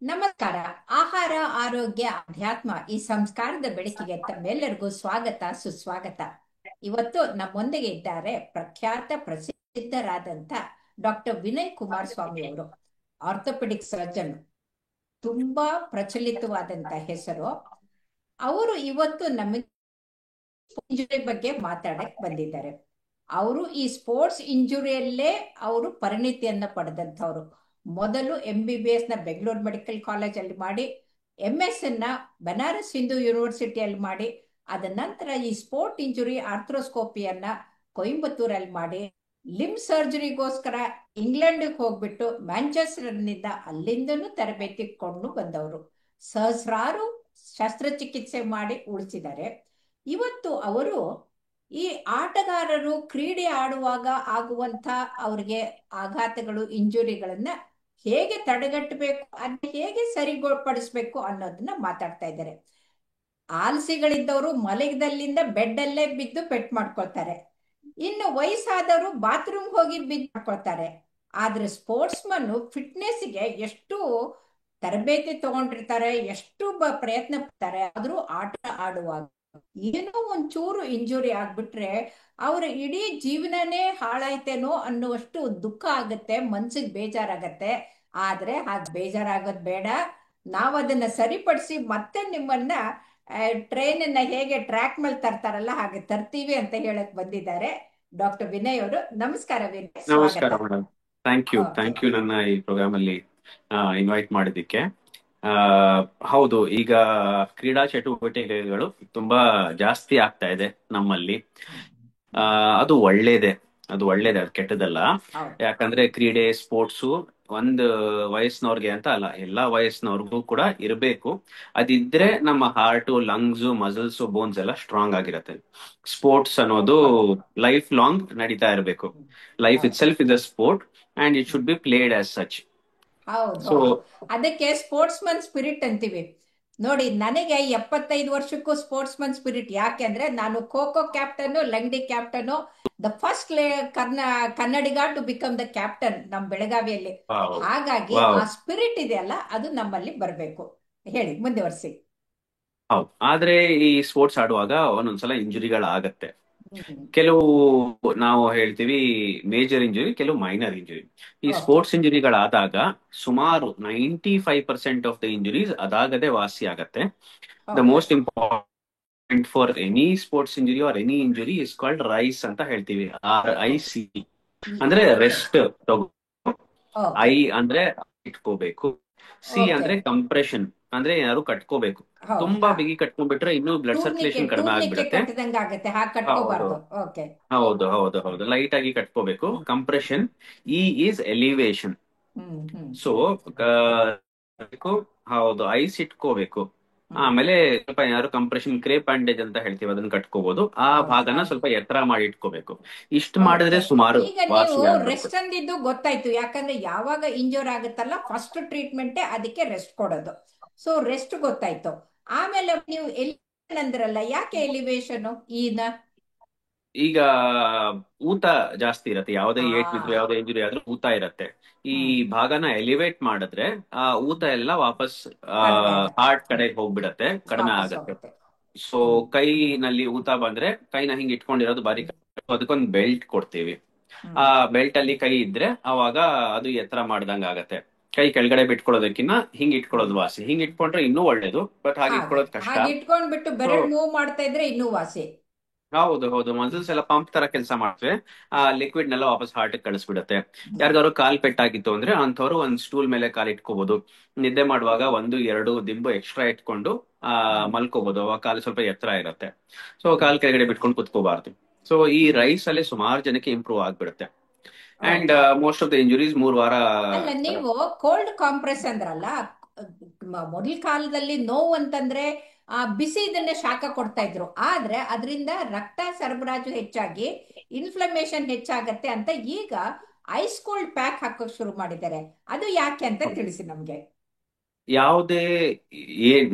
ನಮಸ್ಕಾರ. ಆಹಾರ, ಆರೋಗ್ಯ, ಅಧ್ಯಾತ್ಮ ಈ ಸಂಸ್ಕಾರದ ಬೆಳಕಿಗೆ ತಮ್ಮೆಲ್ಲರಿಗೂ ಸ್ವಾಗತ, ಸುಸ್ವಾಗತ. ಇವತ್ತು ನಮ್ಮೊಂದಿಗೆ ಇದ್ದಾರೆ ಪ್ರಸಿದ್ಧರಾದಂಥ ಡಾಕ್ಟರ್ ವಿನಯ್ ಕುಮಾರ್ ಸ್ವಾಮಿ ಅವರು. ಆರ್ಥೋಪೆಡಿಕ್ ಸರ್ಜನ್, ತುಂಬಾ ಪ್ರಚಲಿತವಾದಂತ ಹೆಸರು. ಅವರು ಇವತ್ತು ನಮಗೆ ಇಂಜುರಿ ಬಗ್ಗೆ ಮಾತಾಡಕ್ ಬಂದಿದ್ದಾರೆ. ಅವರು ಈ ಸ್ಪೋರ್ಟ್ಸ್ ಇಂಜುರಿಯಲ್ಲೇ ಅವರು ಪರಿಣಿತಿಯನ್ನ ಪಡೆದಂಥವ್ರು. ಮೊದಲು MBBS ನ ಬೆಂಗಳೂರು ಮೆಡಿಕಲ್ ಕಾಲೇಜ್ ಅಲ್ಲಿ ಮಾಡಿ, MS ನ ಬನಾರಸ್ ಹಿಂದೂ ಯೂನಿವರ್ಸಿಟಿಯಲ್ಲಿ ಮಾಡಿ, ಅದ ನಂತರ ಈ ಸ್ಪೋರ್ಟ್ ಇಂಜುರಿ ಆರ್ಥ್ರೋಸ್ಕೋಪಿಯನ್ನ ಕೊಯಂಬತ್ತೂರಲ್ಲಿ ಮಾಡಿ, ಲಿಂಬ್ ಸರ್ಜರಿಗೋಸ್ಕರ ಇಂಗ್ಲೆಂಡ್ಗೆ ಹೋಗ್ಬಿಟ್ಟು ಮ್ಯಾಂಚೆಸ್ಟರ್ನಿಂದ ಅಲ್ಲಿಂದನೂ ತರಬೇತಿ ಕೊಂಡು ಬಂದವರು. ಸಹಸ್ರಾರು ಶಸ್ತ್ರಚಿಕಿತ್ಸೆ ಮಾಡಿ ಉಳಿಸಿದ್ದಾರೆ. ಇವತ್ತು ಅವರು ಈ ಆಟಗಾರರು ಕ್ರೀಡೆ ಆಡುವಾಗ ಆಗುವಂತ ಅವ್ರಿಗೆ ಆಘಾತಗಳು, ಇಂಜುರಿಗಳನ್ನ ಹೇಗೆ ತಡೆಗಟ್ಟಬೇಕು, ಅದನ್ನ ಹೇಗೆ ಸರಿಪಡಿಸ್ಬೇಕು ಅನ್ನೋದನ್ನ ಮಾತಾಡ್ತಾ ಇದ್ದಾರೆ. ಆಲಸಿಗಳಿದ್ದವರು ಮಲಗದಲ್ಲಿಂದ ಬೆಡ್ಡಲ್ಲೇ ಬಿದ್ದು ಪೆಟ್ ಮಾಡ್ಕೊಳ್ತಾರೆ. ಇನ್ನು ವಯಸ್ಸಾದವರು ಬಾತ್ರೂಮ್ ಹೋಗಿ ಬಿದ್ದು ಮಾಡ್ಕೊಳ್ತಾರೆ. ಆದ್ರೆ ಸ್ಪೋರ್ಟ್ಸ್ ಮನ್ ಫಿಟ್ನೆಸ್ಗೆ ಎಷ್ಟು ತರಬೇತಿ ತಗೊಂಡಿರ್ತಾರೆ, ಎಷ್ಟು ಪ್ರಯತ್ನ ಪಡ್ತಾರೆ. ಆದ್ರೂ ಆಟ ಆಡುವಾಗ ಏನೋ ಒಂಚೂರು ಇಂಜುರಿ ಆಗ್ಬಿಟ್ರೆ ಅವ್ರ ಇಡೀ ಜೀವನನೇ ಹಾಳಾಯ್ತೇನೋ ಅನ್ನುವಷ್ಟು ದುಃಖ ಆಗತ್ತೆ, ಮನ್ಸಿಗೆ ಬೇಜಾರಾಗತ್ತೆ. ಆದ್ರೆ ಹಾಗೆ ಬೇಜಾರಾಗೋದ್ ಬೇಡ. ನಾವು ಅದನ್ನ ಸರಿಪಡಿಸಿ ಮತ್ತೆ ನಿಮ್ಮನ್ನ ಟ್ರೈನ್ ಹೇಗೆ ಟ್ರ್ಯಾಕ್ ಮೇಲೆ ತರ್ತಾರಲ್ಲ ಹಾಗೆ ತರ್ತೀವಿ ಅಂತ ಹೇಳಕ್ ಬಂದಿದ್ದಾರೆ ಡಾಕ್ಟರ್ ವಿನಯ್ ಅವರು. ನಮಸ್ಕಾರ ವಿನಯ್, ನಮಸ್ಕಾರ ಸ್ವಾಗತ. ಮೇಡಮ್. ಥ್ಯಾಂಕ್ ಯು ನನ್ನ ಈ ಪ್ರೋಗ್ರಾಮ್ ಅಲ್ಲಿ ಇನ್ವೈಟ್ ಮಾಡಿದ್ದಕ್ಕೆ. ಹೌದು, ಈಗ ಕ್ರೀಡಾ ಚಟುವಟಿಕೆಗಳು ತುಂಬಾ ಜಾಸ್ತಿ ಆಗ್ತಾ ಇದೆ ನಮ್ಮಲ್ಲಿ. ಅದು ಒಳ್ಳೇದೇ, ಅದು ಕೆಟ್ಟದಲ್ಲ. ಹೌದು. ಯಾಕಂದ್ರೆ ಕ್ರೀಡೆ, ಸ್ಪೋರ್ಟ್ಸು ಒಂದು ವಯಸ್ಸಿನವ್ರಿಗೆ ಅಂತ ಅಲ್ಲ, ಎಲ್ಲಾ ವಯಸ್ಸಿನವ್ರಿಗೂ ಕೂಡ ಇರಬೇಕು. ಅದಿದ್ರೆ ನಮ್ಮ ಹಾರ್ಟು, ಲಂಗ್ಸ್, ಮಸಲ್ಸ್, ಬೋನ್ಸ್ ಎಲ್ಲ ಸ್ಟ್ರಾಂಗ್ ಆಗಿರತ್ತೆ. ಸ್ಪೋರ್ಟ್ಸ್ ಅನ್ನೋದು ಲೈಫ್ ಲಾಂಗ್ ನಡೀತಾ ಇರಬೇಕು. Life it self is a sport and it should be played as such. ಹೌದು ಸೊ ಹೌದು, ಅದಕ್ಕೆ ಸ್ಪೋರ್ಟ್ಸ್ ಮನ್ ಸ್ಪಿರಿಟ್ ಅಂತೀವಿ. ನೋಡಿ, ನನಗೆ 75 ವರ್ಷಕ್ಕೂ ಸ್ಪೋರ್ಟ್ಸ್ ಮನ್ ಸ್ಪಿರಿಟ್. ಯಾಕೆಂದ್ರೆ ನಾನು kho kho captain, langadi captain, the first Kannadiga to become the captain ನಮ್ ಬೆಳಗಾವಿಯಲ್ಲಿ. ಹಾಗಾಗಿ ಆ ಸ್ಪಿರಿಟ್ ಇದೆಯಲ್ಲ, ಅದು ನಮ್ಮಲ್ಲಿ ಬರಬೇಕು. ಹೇಳಿ, ಮುಂದುವರಿಸಿ. ಹೌದು, ಆದ್ರೆ ಈ ಸ್ಪೋರ್ಟ್ಸ್ ಆಡುವಾಗ ಒಂದೊಂದ್ಸಲ ಇಂಜುರಿಗಳಾಗತ್ತೆ. ಕೆಲವು ನಾವು ಹೇಳ್ತೀವಿ ಮೇಜರ್ ಇಂಜುರಿ, ಕೆಲವು ಮೈನರ್ ಇಂಜುರಿ. ಈ ಸ್ಪೋರ್ಟ್ಸ್ ಇಂಜುರಿಗಳಾದಾಗ ಸುಮಾರು 95% ಆಫ್ ದ ಇಂಜುರೀಸ್ ಅದಾಗದೆ ವಾಸಿ ಆಗತ್ತೆ. The most important for any sports injury or any injury is called RICE ಅಂತ ಹೇಳ್ತೀವಿ. RIC ಅಂದ್ರೆ ರೆಸ್ಟ್ ತಗೋ, ಐ ಅಂದ್ರೆ ಇಟ್ಕೋಬೇಕು, ಸಿ ಅಂದ್ರೆ ಕಂಪ್ರೆಷನ್ ಅಂದ್ರೆ ಏನಾದ್ರು ಕಟ್ಕೋಬೇಕು. ತುಂಬಾ ಬಿಗಿ ಕಟ್ಕೊಂಡ್ಬಿಟ್ರೆ ಇನ್ನೂ ಬ್ಲಡ್ ಸರ್ಕ್ಯುಲೇಷನ್ ಕಡಿಮೆ ಆಗ್ಬಿಡುತ್ತೆ. ಹೌದು ಹೌದು ಹೌದು, ಲೈಟ್ ಆಗಿ ಕಟ್ಕೋಬೇಕು. ಕಂಪ್ರೆಷನ್. Is elevation. ಸೊ ಹೌದು, ಐಸ್ ಇಟ್ಕೋಬೇಕು. ಆಮೇಲೆ ಸ್ವಲ್ಪ ಏನಾದ್ರು ಕಂಪ್ರೆಷನ್, ಕ್ರೇಪ್ ಬ್ಯಾಂಡೇಜ್ ಅಂತ ಹೇಳ್ತೀವಿ, ಅದನ್ನ ಕಟ್ಕೋಬಹುದು. ಆ ಭಾಗನ ಸ್ವಲ್ಪ ಎತ್ತರ ಮಾಡಿ ಇಟ್ಕೋಬೇಕು. ಇಷ್ಟು ಮಾಡಿದ್ರೆ ಸುಮಾರು ರೆಸ್ಟ್ ಅಂದಿದ್ದು ಗೊತ್ತಾಯ್ತು. ಯಾಕಂದ್ರೆ ಯಾವಾಗ ಇಂಜೂರ್ ಆಗುತ್ತಲ್ಲ, ಫಸ್ಟ್ ಟ್ರೀಟ್ಮೆಂಟ್ ಅದಕ್ಕೆ ರೆಸ್ಟ್ ಕೊಡೋದು. ಸೊ ರೆಸ್ಟ್ ಗೊತ್ತಾಯ್ತು. ಆಮೇಲೆ ನೀವು ಅಂದ್ರಲ್ಲ, ಯಾಕೆ ಎಲಿವೇಶನ್? ಈಗ ಊತ ಜಾಸ್ತಿ ಇರತ್ತೆ. ಯಾವುದೇ ಏಟ್ ಬಿದ್ರು, ಯಾವುದೇ ಇಂಜುರಿ ಆದ್ರೂ ಊತ ಇರತ್ತೆ. ಈ ಭಾಗನ ಎಲಿವೇಟ್ ಮಾಡಿದ್ರೆ ಆ ಊತ ಎಲ್ಲ ವಾಪಸ್ ಹಾರ್ಟ್ ಕಡೆ ಹೋಗ್ಬಿಡತ್ತೆ, ಕಡಿಮೆ ಆಗತ್ತೆ. ಸೊ ಕೈನಲ್ಲಿ ಊತ ಬಂದ್ರೆ ಕೈನ ಹಿಂಗ್ ಇಟ್ಕೊಂಡಿರೋದು ಬಾರಿ, ಅದಕ್ಕೊಂದು ಬೆಲ್ಟ್ ಕೊಡ್ತೀವಿ. ಆ ಬೆಲ್ಟ್ ಅಲ್ಲಿ ಕೈ ಇದ್ರೆ ಅವಾಗ ಅದು ಎತ್ತರ ಮಾಡ್ದಂಗ ಆಗತ್ತೆ. ಕೈ ಕೆಳಗಡೆ ಬಿಟ್ಕೊಳ್ಳೋದಕ್ಕಿಂತ ಹಿಂಗ್ ಇಟ್ಕೊಳ್ಳೋದು ವಾಸಿ. ಹಿಂಗ್ ಇಟ್ಕೊಂಡ್ರೆ ಇನ್ನೂ ಒಳ್ಳೇದು, ಬಟ್ ಹಾಗೆ ಇಟ್ಕೊಳ್ಳೋದು ಕಷ್ಟ. ಇಟ್ಕೊಂಡ್ಬಿಟ್ಟು ಬೆರಳು ಮೂವ್ ಮಾಡ್ತಾ ಇದ್ರೆ ಇನ್ನೂ ವಾಸಿ. ಹೌದು ಹೌದು, ಮಸಲ್ಸ್ ಎಲ್ಲ ಪಂಪ್ ತರ ಕೆಲಸ ಮಾಡ್ತವೆ. ಆ ಲಿಕ್ವಿಡ್ ನೆಲ್ಲ ವಾಪಸ್ ಹಾರ್ಟ್ ಕಳಿಸ್ಬಿಡುತ್ತೆ. ಯಾರಿಗಾದ್ರು ಕಾಲ್ ಪೆಟ್ಟಾಗಿತ್ತು ಅಂದ್ರೆ ಅಂಥವ್ರು ಒಂದ್ ಸ್ಟೂಲ್ ಮೇಲೆ ಕಾಲ್ ಇಟ್ಕೋಬಹುದು. ನಿದ್ದೆ ಮಾಡುವಾಗ 1-2 ದಿಂಬು ಎಕ್ಸ್ಟ್ರಾ ಇಟ್ಕೊಂಡು ಮಲ್ಕೋಬಹುದು. ಅವಾಗ ಕಾಲು ಸ್ವಲ್ಪ ಎತ್ತರ ಇರುತ್ತೆ. ಸೊ ಕಾಲ್ ಕೆಳಗಡೆ ಬಿಟ್ಕೊಂಡು ಕುತ್ಕೋಬಾರ್ದು. ಸೊ ಈ ರೈಸ್ ಅಲ್ಲಿ ಸುಮಾರು ಜನಕ್ಕೆ ಇಂಪ್ರೂವ್ ಆಗ್ಬಿಡುತ್ತೆ. And most of the injuries 3 ವಾರ. ನೀವು ಕೋಲ್ಡ್ ಕಾಂಪ್ರೆಸ್ ಅಂದ್ರಲ್ಲ, ಮೊದಲ ಕಾಲದಲ್ಲಿ ನೋವು ಅಂತಂದ್ರೆ ಬಿಸಿ ಇದನ್ನೇ ಶಾಖ ಕೊಡ್ತಾ ಇದ್ರು. ಆದ್ರೆ ಅದರಿಂದ ರಕ್ತ ಸರಬರಾಜು ಹೆಚ್ಚಾಗಿ ಇನ್ಫ್ಲಮೇಷನ್ ಹೆಚ್ಚಾಗತ್ತೆ ಅಂತ ಈಗ ಐಸ್ ಕೋಲ್ಡ್ ಪ್ಯಾಕ್ ಹಾಕೋಕ್ ಶುರು ಮಾಡಿದ್ದಾರೆ. ಅದು ಯಾಕೆ ಅಂತ ತಿಳಿಸಿ ನಮ್ಗೆ. ಯಾವುದೇ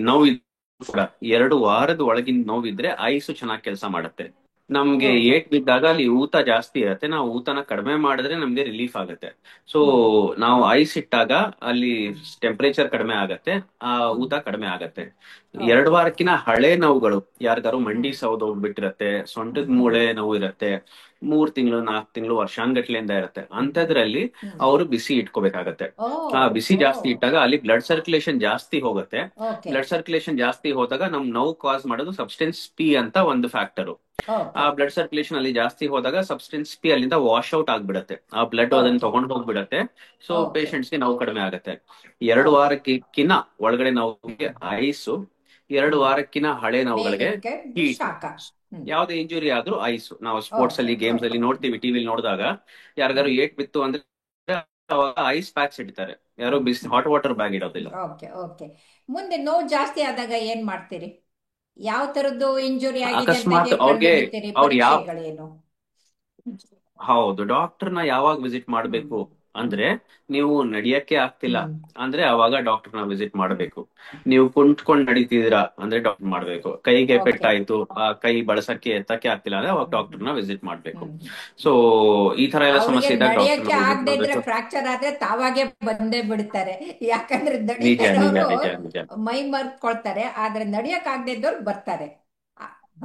ನೋವು 2 ವಾರದ ಒಳಗಿನ ನೋವಿದ್ರೆ ಐಸು ಚೆನ್ನಾಗಿ ಕೆಲಸ ಮಾಡುತ್ತೆ. ನಮ್ಗೆ ಓಕೆ. ಏಟ್ ಬಿದ್ದಾಗ ಅಲ್ಲಿ ಊತ ಜಾಸ್ತಿ ಇರುತ್ತೆ, ನಾವು ಊತನ ಕಡಿಮೆ ಮಾಡಿದ್ರೆ ನಮ್ಗೆ ರಿಲೀಫ್ ಆಗುತ್ತೆ. ಸೊ ಹ್ಮ್ ನಾವು ಐಸ್ ಇಟ್ಟಾಗ ಅಲ್ಲಿ ಟೆಂಪರೇಚರ್ ಕಡಿಮೆ ಆಗತ್ತೆ, ಆ ಹ್ಮ್ ಊತ ಕಡಿಮೆ ಆಗತ್ತೆ. ಎರಡು ಓಕೆ. ವಾರಕ್ಕಿನ ಹಳೆ ನೋವುಗಳು, ಯಾರಿಗಾರು ಮಂಡಿ ಹ್ಮ್ ಸೌದೋಗ್ಬಿಟ್ಟಿರತ್ತೆ, ಸೊಂಟದ ಹ್ಮ್ ಮೂಳೆ ನೋವು ಇರತ್ತೆ, 3 ತಿಂಗಳು 4 ತಿಂಗಳು ವರ್ಷಾನ್ಗಟ್ಲೆಯಿಂದ ಇರುತ್ತೆ, ಅಂಥದ್ರಲ್ಲಿ ಹ್ಮ್ ಅವರು ಬಿಸಿ ಇಟ್ಕೋಬೇಕಾಗತ್ತೆ. ಓ ಆ ಬಿಸಿ ಓ ಜಾಸ್ತಿ ಇಟ್ಟಾಗ ಅಲ್ಲಿ ಬ್ಲಡ್ ಸರ್ಕ್ಯುಲೇಷನ್ ಜಾಸ್ತಿ ಹೋಗುತ್ತೆ. ಓಕೆ ಬ್ಲಡ್ ಸರ್ಕ್ಯುಲೇಷನ್ ಜಾಸ್ತಿ ಹೋದಾಗ ನಮ್ ನೋವು ಕಾಸ್ ಮಾಡೋದು ಸಬ್ಸ್ಟೆನ್ಸ್ ಪಿ ಅಂತ ಒಂದು ಫ್ಯಾಕ್ಟರ್. ಆ ಓಕೆ ಬ್ಲಡ್ ಸರ್ಕ್ಯುಲೇಷನ್ ಅಲ್ಲಿ ಜಾಸ್ತಿ ಹೋದಾಗ ಸಬ್ಸ್ಟೆನ್ಸ್ ಪಿ ಅಲ್ಲಿಂದ ವಾಶ್ ಔಟ್ ಆಗ್ಬಿಡತ್ತೆ, ಆ ಬ್ಲಡ್ ಅದನ್ನ ಓಕೆ ತಗೊಂಡು ಹೋಗ್ಬಿಡತ್ತೆ. So okay. ಪೇಷಂಟ್ಸ್ಗೆ ನೋವು ಕಡಿಮೆ ಆಗುತ್ತೆ. 2 ವಾರಕ್ಕಿನ್ನ ಒಳಗಡೆ ನೋವಿಗೆ ಐಸು, 2 ವಾರಕ್ಕಿನ ಹಳೆ ನೋವುಗಳಿಗೆ ಮೇಲಕ್ಕೆ ಹೀಟ್. ಶಾಖ. ಹ್ಮ್ ಯಾವ್ದೇ ಇಂಜುರಿ ಆದ್ರೂ ಐಸು. ನಾವು ಸ್ಪೋರ್ಟ್ಸ್ ಓಕೆ ಅಲ್ಲಿ ಗೇಮ್ಸ್ ಅಲ್ಲಿ ಓಕೆ. ನೋಡ್ತೀವಿ, ಟಿವಿಲಿ ನೋಡಿದಾಗ ಯಾರಿಗಾರು ಏಟ್ ಬಿತ್ತು ಅಂದ್ರೆ ಅವಾಗ ಐಸ್ ಪ್ಯಾಕ್ಸ್ ಇಡ್ತಾರೆ, ಯಾರು ಬಿಸಿ ಹಾಟ್ ವಾಟರ್ ಬ್ಯಾಗ್ ಇಡೋದಿಲ್ಲ. Okay okay. ಮುಂದೆ ನೋವು ಜಾಸ್ತಿ ಆದಾಗ ಏನ್ ಮಾಡ್ತೀರಿ? ಯಾವ ತರದ್ದು ಇಂಜುರಿ ಆಗಿದೆ ಅಂತ ಅಕಸ್ಮಾತ್ ಹೇಗ್ ಅವ್ರಿಗೆ ಕಂಡುಹಿಡಿತೀರಿ? ಅವ್ರು ಯಾವ ಪರೀಕ್ಷೆಗಳೇನು? ಹೌದು, ಡಾಕ್ಟರ್ನ ಯಾವಾಗ ವಿಸಿಟ್ ಹ್ಮ್ ಮಾಡಬೇಕು ಹ್ಮ್ ಅಂದ್ರೆ, ನೀವು ನಡಿಯಕ್ಕೆ ಆಗ್ತಿಲ್ಲ ಹ್ಮ್ ಅಂದ್ರೆ ಅವಾಗ ಡಾಕ್ಟರ್ನ ವಿಸಿಟ್ ಮಾಡಬೇಕು. ನೀವು ಕುಂತ್ಕೊಂಡ್ ನಡೀತಿದ್ದೀರಾ ಅಂದ್ರೆ ಡಾಕ್ಟರ್ ಮಾಡ್ಬೇಕು. ಕೈಗೆ ಓಕೆ. ಪೆಟ್ಟಾಯ್ತು, ಆ ಕೈ ಬಳಸಕ್ಕೆ ಎತ್ತಕ್ಕೆ ಆಗ್ತಿಲ್ಲ ಅಂದ್ರೆ ಅವಾಗ ಹ್ಮ್ ಹ್ಮ್ ಡಾಕ್ಟರ್ನ ವಿಸಿಟ್ ಮಾಡ್ಬೇಕು. ಹ್ಮ್ ಸೊ ಈ ತರ ಎಲ್ಲ ಅವ್ರಿಗೆ ಸಮಸ್ಯೆ ಇದ್ದಾಗ ನಡಿಯಕ್ಕೆ ಡಾಕ್ಟರ್ನ ವಿಸಿಟ್ ಆಗದೆ ಇದ್ರೆ ಮಾಡ್ಬೇಕು. ಫ್ರಾಕ್ಚರ್ ಆದ್ರೆ ತಾವಾಗೆ ಬಂದೇ ಬಿಡ್ತಾರೆ. ಯಾಕಂದ್ರೆ ನಿಜ ನಡೀತಾ ನಿಜ ಇರೋರು ನಿಜ ನಿಜ. ಮೈ ಮರ್ತ್ಕೊಳ್ತಾರೆ, ಆದ್ರೆ ನಡಿಯಕ್ ಆಗದೆ ಇದ್ದವ್ರು ಬರ್ತಾರೆ.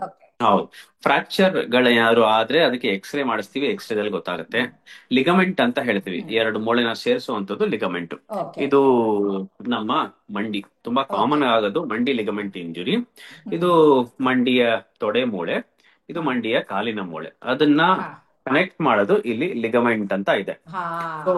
ಓಕೆ. ಹೌದು, ಫ್ರಾಕ್ಚರ್ ಗಳೇನಾದ್ರು ಆದ್ರೆ ಅದಕ್ಕೆ ಎಕ್ಸ್ರೇ ಮಾಡಿಸ್ತೀವಿ, ಎಕ್ಸ್ರೇದಲ್ಲಿ ಗೊತ್ತಾಗುತ್ತೆ. ಹ್ಮ್ ಲಿಗಮೆಂಟ್ ಅಂತ ಹೇಳ್ತೀವಿ, ಹ್ಮ್ ಎರಡು ಮೂಳೆನ ಸೇರಿಸುವಂತದ್ದು ಲಿಗಮೆಂಟ್. ಓಕೆ ಇದು ನಮ್ಮ ಮಂಡಿ ತುಂಬಾ ಓಕೆ. ಕಾಮನ್ ಆಗೋದು ಮಂಡಿ ಲಿಗಮೆಂಟ್ ಇಂಜುರಿ. ಹ್ಮ್ ಇದು ಮಂಡಿಯ ತೊಡೆ ಮೂಳೆ, ಇದು ಹಾ ಮಂಡಿಯ ಕಾಲಿನ ಮೂಳೆ, ಅದನ್ನ ಹಾ ಕನೆಕ್ಟ್ ಮಾಡೋದು ಇಲ್ಲಿ ಲಿಗಮೆಂಟ್ ಅಂತ ಇದೆ. ಹಾ ಸೊ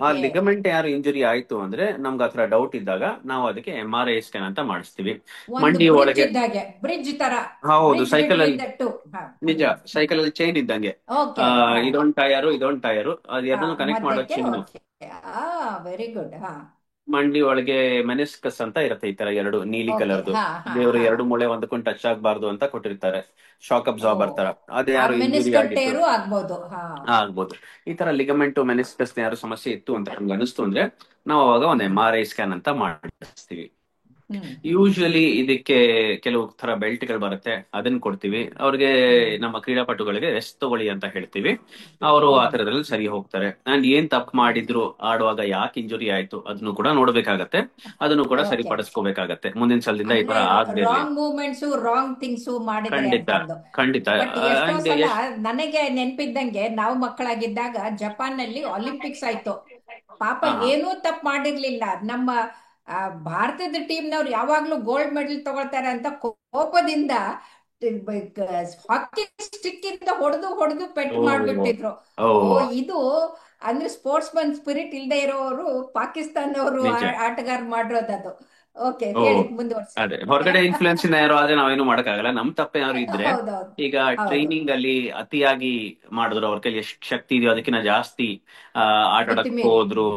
ಆ ಓಕೆ. ಲಿಗಮೆಂಟ್ ಯಾರು ಇಂಜುರಿ ಆಯ್ತು ಅಂದ್ರೆ ನಮ್ಗೆ ಆತರ ಡೌಟ್ ಇದ್ದಾಗ ನಾವು ಅದಕ್ಕೆ MRI ಸ್ಕ್ಯಾನ್ ಅಂತ ಮಾಡಿಸ್ತೀವಿ. ಒಂದು ಮಂಡಿ ಬ್ರಿಡ್ಜ್ ಒಳಗೆ, ಇದ್ದಾಗೆ, ಬ್ರಿಡ್ಜ್ ತರ. ಹೌದು, ಬ್ರಿಡ್ಜ್ ಸೈಕಲ್ ಬಿಟ್ವೀನ್ ಅಲ್ಲಿ, ದ ಟು. ಹಾ ನಿಜ, ಸೈಕಲ್ ಅಲ್ಲಿ ಚೈನ್ ಇದ್ದಂಗೆ. ಓಕೆ. ಹಾ ಇದೊಂದ್ ಟಯರು ಇದೊಂದ್ ಟಯರು, ಅದು ಹಾ ಎರಡನ್ನು ಕನೆಕ್ಟ್ ಮಾಡೋ ಮಧ್ಯಕ್ಕೆ. ಚಿನ್ನು. ಓಕೆ. Very good. ಹಾ ಮಂಡಿ ಒಳಗೆ ಮೆನಿಸ್ಕಸ್ ಅಂತ ಇರುತ್ತೆ, ಈ ತರ ಎರಡು ನೀಲಿ ಓಕೆ. ಕಲರ್ದು. ಹಾ ಹಾ ದೇವರು ಹಾ ಎರಡು ಮೂಳೆ ಒಂದಕ್ಕೊಂದು ಟಚ್ ಆಗ್ಬಾರ್ದು ಅಂತ ಕೊಟ್ಟಿರ್ತಾರೆ, ಶಾಕ್ ಓ ಅಬ್ಸಾರ್ಬರ್ ತರ. ಅದೇ ಆ ಯಾರು ಇಂಜುರಿ ಮೆನಿಸ್ಕರ್ ಆಗಿತ್ತು ಟೇರು ಆಗ್ಬೋದು. ಹಾ ಆಗ್ಬೋದು. ಈ ತರ ಲಿಗಮೆಂಟ್ ಮೆನಿಸ್ಕಸ್ ಯಾರು ಸಮಸ್ಯೆ ಇತ್ತು ಅಂತ ನಮ್ಗೆ ಅನಿಸ್ತು ಅಂದ್ರೆ ನಾವು ಅವಾಗ ಒಂದು ಹ್ಮ್ MRI ಸ್ಕ್ಯಾನ್ ಅಂತ ಮಾಡಿಸ್ತೀವಿ. ಹ್ಮ್ ಯೂಶಲಿ ಇದಕ್ಕೆ ಕೆಲವು ತರ ಬೆಲ್ಟ್ಗಳು ಬರುತ್ತೆ, ಅದನ್ನ ಕೊಡ್ತೀವಿ ಅವ್ರಿಗೆ. ಹ್ಮ್ ನಮ್ಮ ಕ್ರೀಡಾಪಟುಗಳಿಗೆ ರೆಸ್ಟ್ ತಗೊಳ್ಳಿ ಅಂತ ಹೇಳ್ತೀವಿ, ಅವರು ಆ ಹ್ಮ್ ತರದ್ರಲ್ಲಿ ಸರಿ ಹೋಗ್ತಾರೆ. ಅಂಡ್ ಏನ್ ತಪ್ಪು ಮಾಡಿದ್ರು, ಆಡುವಾಗ ಯಾಕೆ ಇಂಜುರಿ ಆಯ್ತು ಅದನ್ನು ಕೂಡ ನೋಡ್ಬೇಕಾಗತ್ತೆ, ಅದನ್ನು ಕೂಡ ಓಕೆ. ಸರಿಪಡಿಸ್ಕೋಬೇಕಾಗತ್ತೆ ಮುಂದಿನ ಸಲದಿಂದ ಈ ಅಂದ್ರೆ ತರ ಆಗದೆ ಇರ್ಲಿ. ರಾಂಗ್ ಮೂವ್ಮೆಂಟ್ಸು ರಾಂಗ್ ಥಿಂಗ್ಸು ಮಾಡಿದ್ರೆ ಖಂಡಿತ ಅಂತಂದು. ಖಂಡಿತ. ಬಟ್ ಎಷ್ಟೋ ಅಂಡ್ ಸಲ ನನಗೆ ನೆನ್ಪಿದ್ದಂಗೆ, ನಾವು ಮಕ್ಕಳಾಗಿದ್ದಾಗ ಜಪಾನ್ ನಲ್ಲಿ ಒಲಿಂಪಿಕ್ಸ್ ಆಯ್ತು. ಪಾಪ ಹಾ ಏನೂ ತಪ್ಪು ಮಾಡಿರ್ಲಿಲ್ಲ ನಮ್ಮ ಆ, ಭಾರತದ ಟೀಮ್ನವ್ರು ಯಾವಾಗ್ಲೂ ಗೋಲ್ಡ್ ಮೆಡಲ್ ತಗೊಳ್ತಾರೆ ಅಂತ ಕೋಪದಿಂದ ಹಾಕಿ ಸ್ಟಿಕ್ ಇಂದ ಹೊಡೆದು ಹೊಡೆದು ಪೆಟ್ಟು ಓ ಮಾಡ್ಬಿಟ್ಟಿದ್ರು. ಓ ಓ ಇದು ಅಂದ್ರೆ ಸ್ಪೋರ್ಟ್ಸ್ ಮನ್ ಸ್ಪಿರಿಟ್ ಇಲ್ದೇ ಇರೋರು ಪಾಕಿಸ್ತಾನದವರು ನಿಜ. ಆಟಗಾರ ಮಾಡಿರೋದದು. ಓಕೆ, ಓ ಹೇಳಿ ಮುಂದುವರ್ಸಿ. ಅದೇ, ಹೊರಗಡೆ ಇನ್ಫ್ಲುಯೆನ್ಸ್ ಇಂದ ಯಾರು ಆದ್ರೆ ನಾವೇನು ಮಾಡಕ್ಕಾಗಲ್ಲ, ನಮ್ ತಪ್ಪ ಏನಾದ್ರು ಇದ್ರೆ. ಹೌದೌದು. ಈಗ ಹೌದು. ಟ್ರೈನಿಂಗ್ ಅಲ್ಲಿ ಅತಿಯಾಗಿ ಮಾಡಿದ್ರು, ಅವ್ರ ಕೈಲಿ ಎಷ್ಟು ಶಕ್ತಿ ಇದೆಯೋ ಅದಕ್ಕಿಂತ ಜಾಸ್ತಿ ಆಟ ಮಿತಿ ಆಡಕ್ ಮೀರಿ. ಹೋದ್ರು,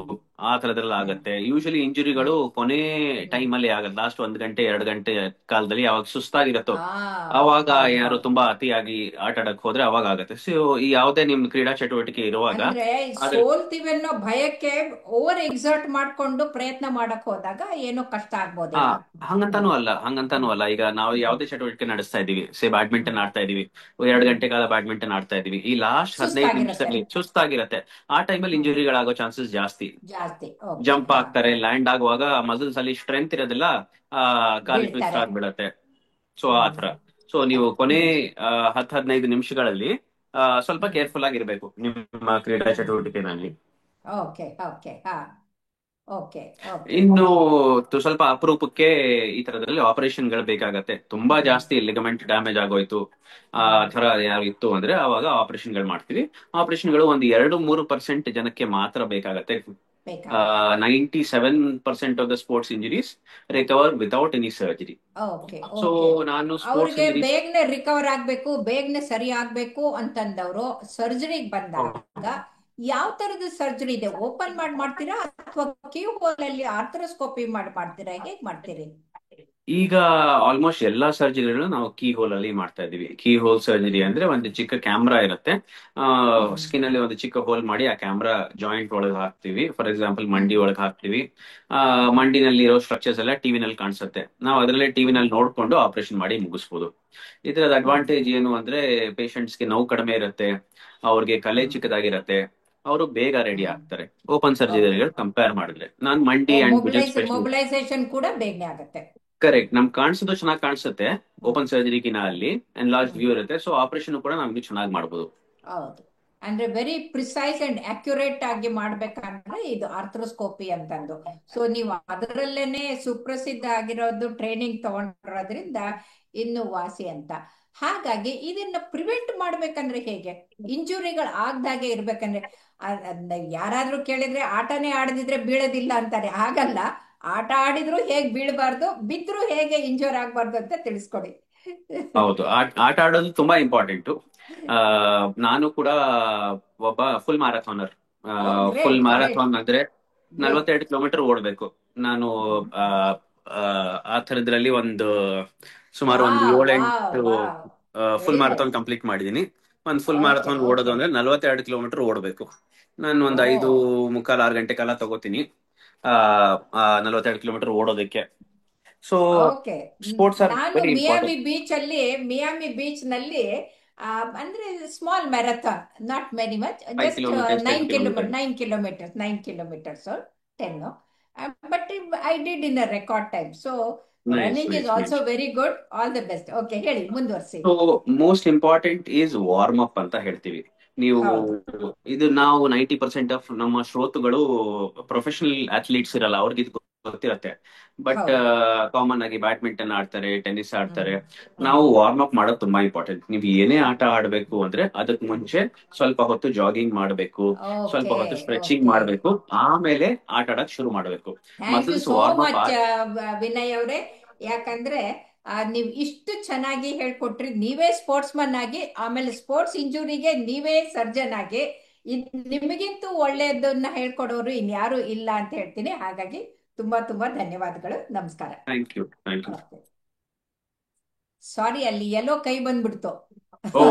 ಆ ತರದ್ರಲ್ಲಿ ಹ್ಮ್ ಆಗತ್ತೆ. ಯೂಶಲಿ ಇಂಜುರಿಗಳು ಕೊನೆ ಹ್ಮ್ ಟೈಮ್ ಅಲ್ಲಿ ಆಗತ್ತೆ, ಲಾಸ್ಟ್ 1 ಗಂಟೆ 2 ಗಂಟೆ ಕಾಲದಲ್ಲಿ, ಯಾವಾಗ ಸುಸ್ತಾಗಿರತ್ತೋ ಹಾ ಅವಾಗ ಹೌದು ಯಾರು ಹೌದು. ತುಂಬಾ ಅತಿಯಾಗಿ ಆಟ ಆಡಕ್ ಹೋದ್ರೆ ಅವಾಗ ಆಗತ್ತೆ. ಸೊ ಈ ಯಾವುದೇ ನಿಮ್ ಕ್ರೀಡಾ ಚಟುವಟಿಕೆ ಇರುವಾಗ ಅಂದ್ರೆ ಅದ್ರ ಸೋಲ್ತೀವಿ ಅನ್ನೋ ಭಯಕ್ಕೆ ಓವರ್ ಎಕ್ಸರ್ಟ್ ಮಾಡ್ಕೊಂಡು ಪ್ರಯತ್ನ ಮಾಡಕ್ ಹೋದಾಗ ಏನೋ ಕಷ್ಟ ಹಾ, ಆಗ್ಬೋದೇನೋ. ಹಂಗಂತಾನೂ ಹ್ಮ್ ಅಲ್ಲ, ಹಂಗಂತಾನೂ ಹ್ಮ್ ಅಲ್ಲ. ಈಗ ನಾವು ಹ್ಮ್ ಯಾವ್ದೇ ಚಟುವಟಿಕೆ ನಡೆಸ್ತಾ ಇದೀವಿ, ಸೇ ಹ್ಮ್ ಬ್ಯಾಡ್ಮಿಂಟನ್ ಆಡ್ತಾ ಇದೀವಿ, 2 ಹ್ಮ್ ಗಂಟೆ ಕಾಲ ಬ್ಯಾಡ್ಮಿಂಟನ್ ಆಡ್ತಾ ಇದೀವಿ, ಈ ಲಾಸ್ಟ್ 15 ಸುಸ್ತಾಗಿರತ್ತೆ. ನಿಮಿಷದಲ್ಲಿ ಸುಸ್ತಾಗಿರತ್ತೆ. ಆ ಟೈಮಲ್ಲಿ ಹ್ಮ್ ಇಂಜುರಿಗಳಾಗೋ ಚಾನ್ಸಸ್ ಜಾಸ್ತಿ. ಜಾಸ್ತಿ. ಓಕೆ. ಜಂಪ್ ಹಾ ಆಗ್ತಾರೆ, ಲ್ಯಾಂಡ್ ಆಗುವಾಗ ಮಸಲ್ಸ್ ಅಲ್ಲಿ ಸ್ಟ್ರೆಂತ್ ಇರೋದಿಲ್ಲ, ಆ ಕಾಲ್ ಟ್ವಿಸ್ಟ್ ಬೀಳ್ತಾರೆ. ಆಗ್ಬಿಡತ್ತೆ. ಸೊ ಆ ಹ್ಮ್ ತರ. ಸೊ ನೀವು ಕೊನೆ ಹ್ಮ್ 10-15 ನಿಮಿಷಗಳಲ್ಲಿ ಸ್ವಲ್ಪ ಹ್ಮ್ ಕೇರ್ಫುಲ್ ಆಗಿರ್ಬೇಕು ನಿಮ್ಮ ಕ್ರೀಡಾ ಹ್ಮ್ ಚಟುವಟಿಕೆನಲ್ಲಿ. Okay okay. ಹಾ ಓಕೆ ಓಕೆ. ಇನ್ನು ಸ್ವಲ್ಪ ಅಪರೂಪಕ್ಕೆ ಈ ತರದಲ್ಲಿ ಆಪರೇಷನ್ ಗಳು ಬೇಕಾಗತ್ತೆ, ತುಂಬಾ ಹ್ಮ್ ಜಾಸ್ತಿ ಲಿಗಮೆಂಟ್ ಡ್ಯಾಮೇಜ್ ಆಗೋಯ್ತು ಆ ಹ್ಮ್ ತರ ಯಾರು ಇತ್ತು ಅಂದ್ರೆ ಅವಾಗ ಆಪರೇಷನ್ ಗಳು ಮಾಡ್ತೀವಿ. ಆಪರೇಷನ್ ಗಳು ಒಂದು 2-3% ಜನಕ್ಕೆ ಮಾತ್ರ ಬೇಕಾಗತ್ತೆ. ಬೇಕಾಗತ್ತೆ. 97% of the sports injuries recover without any surgery. Okay so okay. ನಾನು ಸ್ಪೋರ್ಟ್ಸ್ ಅವ್ರಿಗೆ ಇಂಜುರೀಸ್, ಬೇಗನೆ ರಿಕವರ್ ಆಗ್ಬೇಕು, ಬೇಗನೆ ಸರಿ ಆಗ್ಬೇಕು ಅಂತಂದವರು ಸರ್ಜರಿಗೆ ಬಂದಾಗ ಯಾವ ತರದ ಸರ್ಜರಿ ಇದೆ? ಓಪನ್ ಮಾಡಿ ಮಾಡ್ತೀರಾ ಅಥವಾ ಕ್ಯೂ ಹೋಲ್ ಅಲ್ಲಿ ಆರ್ಥ್ರೋಸ್ಕೋಪಿ ಮಾಡಿ ಮಾಡ್ತೀರಾ? ಹೇಗ್ ಮಾಡ್ತೀರಿ? ಈಗ ಆಲ್ಮೋಸ್ಟ್ ಎಲ್ಲಾ ಸರ್ಜರಿಗಳು ನಾವು ಕೀ ಹೋಲ್ ಅಲ್ಲಿ ಮಾಡ್ತಾ ಇದೀವಿ. ಕೀ ಹೋಲ್ ಸರ್ಜರಿ ಅಂದ್ರೆ ಒಂದು ಚಿಕ್ಕ ಕ್ಯಾಮ್ರಾ ಇರುತ್ತೆ, ಸ್ಕಿನ್ ಅಲ್ಲಿ ಒಂದು ಚಿಕ್ಕ ಹೋಲ್ ಮಾಡಿ ಆ ಕ್ಯಾಮ್ರಾ ಜಾಯಿಂಟ್ ಒಳಗೆ ಹಾಕ್ತಿವಿ. ಫಾರ್ ಎಕ್ಸಾಂಪಲ್ ಮಂಡಿ ಒಳಗೆ ಹಾಕ್ತಿವಿ. ಮಂಡಿನಲ್ಲಿ ಇರೋ ಸ್ಟ್ರಕ್ಚರ್ಸ್ ಎಲ್ಲ ಟಿವಿನಲ್ಲಿ ಕಾಣಿಸುತ್ತೆ, ನಾವು ಅದರಲ್ಲೇ ಟಿವಿನಲ್ಲಿ ನೋಡ್ಕೊಂಡು ಆಪರೇಷನ್ ಮಾಡಿ ಮುಗಿಸ್ಬೋದು. ಇದರದ ಅಡ್ವಾಂಟೇಜ್ ಏನು ಅಂದ್ರೆ ಪೇಷಂಟ್ಸ್ಗೆ ನೋವು ಕಡಿಮೆ ಇರುತ್ತೆ, ಅವ್ರಿಗೆ ಕಲೆ ಚಿಕ್ಕದಾಗಿರತ್ತೆ, ಅವರು ಬೇಗ ರೆಡಿ ಆಗ್ತಾರೆ ಓಪನ್ ಸರ್ಜರಿಗಳು ಕಂಪೇರ್ ಮಾಡಿದ್ರೆ. ನಾನ್ ಮಂಡಿ ಅಂಡ್ ಭುಜ ಸ್ಪೆಷಲಿಸ್ಟ್. ಮೊಬಿಲೈಸೇಷನ್ ಕೂಡ ಬೇಗನೆ ಆಗುತ್ತೆ. ಕರೆಕ್ಟ್, ನಮ್ ಕಾಣಿಸೋದು ಚೆನ್ನಾಗಿ ಕಾಣಿಸುತ್ತೆ ಓಪನ್ ಸರ್ಜರಿಗಿನ, ಅಲ್ಲಿ ಎನ್ಲಾರ್ಜ್ ವ್ಯೂ ಇರುತ್ತೆ, ಸೊ ಆಪರೇಷನ್ ಕೂಡ ನಮ್ಗೆ ಚೆನ್ನಾಗಿ ಮಾಡ್ಬೋದು. ಹೌದು, ಅಂದ್ರೆ ವೆರಿ ಪ್ರಿಸೈಸ್ ಅಂಡ್ ಅಕ್ಯುರೇಟ್ ಆಗಿ ಮಾಡ್ಬೇಕಂದ್ರೆ ಇದು ಆರ್ಥ್ರೋಸ್ಕೋಪಿ ಅಂತಂದು. ಸೊ ನೀವು ಅದರಲ್ಲೇನೆ ಸುಪ್ರಸಿದ್ಧ ಆಗಿರೋದು, ಟ್ರೈನಿಂಗ್ ತಗೊಂಡಿರೋದ್ರಿಂದ ಇನ್ನು ವಾಸಿ ಅಂತ. ಹಾಗಾಗಿ ಇದನ್ನ ಪ್ರಿವೆಂಟ್ ಮಾಡ್ಬೇಕಂದ್ರೆ ಹೇಗೆ, ಇಂಜುರಿಗಳು ಆಗ್ದಾಗೆ ಇರ್ಬೇಕಂದ್ರೆ ಯಾರಾದ್ರೂ ಕೇಳಿದ್ರೆ ಆಟನೇ ಆಡದಿದ್ರೆ ಬೀಳೋದಿಲ್ಲ ಅಂತಾರೆ. ಹಾಗಲ್ಲ, ಆಟ ಆಡಿದ್ರು ಹೇಗ್ ಬೀಳಬಾರ್ದು, ಬಿದ್ರು ಹೇಗೆ ಇಂಜೂರ್ ಆಗ್ಬಾರ್ದು ಅಂತ ತಿಳಿಸ್ಕೊಡಿ. ಹೌದು, ಆಟ ಆಡೋದು ತುಂಬಾ ಇಂಪಾರ್ಟೆಂಟ್. ನಾನು ಕೂಡ ಒಬ್ಬ full marathoner. Full great great marathon ಅಂದ್ರೆ ಗ್ರೇಟ್. 42 ಕಿಲೋಮೀಟರ್ ಓಡಬೇಕು ನಾನು. ಆ ಆ ಆ ಥರದ್ರಲ್ಲಿ ಸುಮಾರು ಒಂದು wow wow 7-8 wow, full very marathon nice. Complete ಮಾಡಿದೀನಿ. ಒಂದು ಫುಲ್ ಓಕೆ ಮ್ಯಾರಥಾನ್ ಓಡೋದು ಓಕೆ. ಅಂದ್ರೆ 42 ಕಿಲೋಮೀಟರ್ ಓಡಬೇಕು. ನಾನು ಒಂದು ಓ 5 ಮುಕ್ಕಾಲು 6 ಗಂಟೆ ಕಾಲ ತಗೋತೀನಿ ಆ 42 ಕಿಲೋಮೀಟರ್ ಓಡೋದಕ್ಕೆ. So okay. ಸ್ಪೋರ್ಟ್ಸ್ ಆರ್ ನಾನು ವೆರಿ ಮಿಯಾಮಿ ಇಂಪಾರ್ಟೆಂಟ್. ಬೀಚ್ ಅಲ್ಲಿ, ಮಿಯಾಮಿ ಬೀಚ್ ನಲ್ಲಿ ಅಂದ್ರೆ small marathon, not very much, 5 just kilometres 10 kilometres 9 kilometres 10. But I did in a record time. So nice running is nice also nice. Very good. All the best. Okay, ಹೇಳಿ, ಮುಂದುವರಿಸಿ. So most important is warm up ಅಂತ ಹೇಳ್ತೀವಿ ನೀವು. ಹೌದು ಇದು ನಾವು 90% of ನಮ್ಮ ಶ್ರೋತೃಗಳು ಪ್ರೊಫೆಷನಲ್ ಅಥ್ಲೀಟ್ಸ್ ಇರಲ್ಲ, ಅವ್ರಿಗೆ ಇದು ಗೊತ್ತಿರತ್ತೆ. ಬಟ್ ಹೌದು. ಕಾಮನ್ ಆಗಿ ಬ್ಯಾಡ್ಮಿಂಟನ್ ಆಡ್ತಾರೆ, ಟೆನ್ನಿಸ್ ಆಡ್ತಾರೆ. ಹ್ಮ್ ಹ್ಮ್ ನಾವು ವಾರ್ಮ್ ಅಪ್ ಮಾಡೋದು ತುಂಬಾ ಇಂಪಾರ್ಟೆಂಟ್. ನೀವು ಏನೇ ಆಟ ಆಡ್ಬೇಕು ಅಂದ್ರೆ ಅದಕ್ಕೆ ಮುಂಚೆ ಸ್ವಲ್ಪ ಹೊತ್ತು ಜಾಗಿಂಗ್ ಮಾಡಬೇಕು, ಸ್ವಲ್ಪ ಓಕೆ ಹೊತ್ತು ಸ್ಟ್ರೆಚಿಂಗ್ ಓಕೆ. ಮಾಡಬೇಕು, ಆಮೇಲೆ ಆಟ ಆಡಕ್ ಶುರು ಮಾಡಬೇಕು. Thank you muscles so warm up. Much Vinay ಅವರೇ. ಯಾಕಂದ್ರೆ ನೀವು ಇಷ್ಟು ಚೆನ್ನಾಗಿ ಹೇಳ್ಕೊಟ್ರಿ. ನೀವೇ ಸ್ಪೋರ್ಟ್ಸ್ ಮನ್ ಆಗಿ, ಆಮೇಲೆ ಸ್ಪೋರ್ಟ್ಸ್ ಇಂಜುರಿಗೆ ನೀವೇ ಸರ್ಜನ್ ಆಗಿ, ನಿಮಗಿಂತೂ ಒಳ್ಳೆಯದನ್ನ ಹೇಳ್ಕೊಡೋರು ಇನ್ಯಾರು ಇಲ್ಲ ಅಂತ ಹೇಳ್ತೀನಿ. ಹಾಗಾಗಿ ತುಂಬಾ ತುಂಬಾ ಧನ್ಯವಾದಗಳು. ನಮಸ್ಕಾರ. Thank you, thank you. Sorry, ಅಲ್ಲಿ ಎಲ್ಲೋ ಕೈ ಬಂದ್ಬಿಡ್ತು. ಓ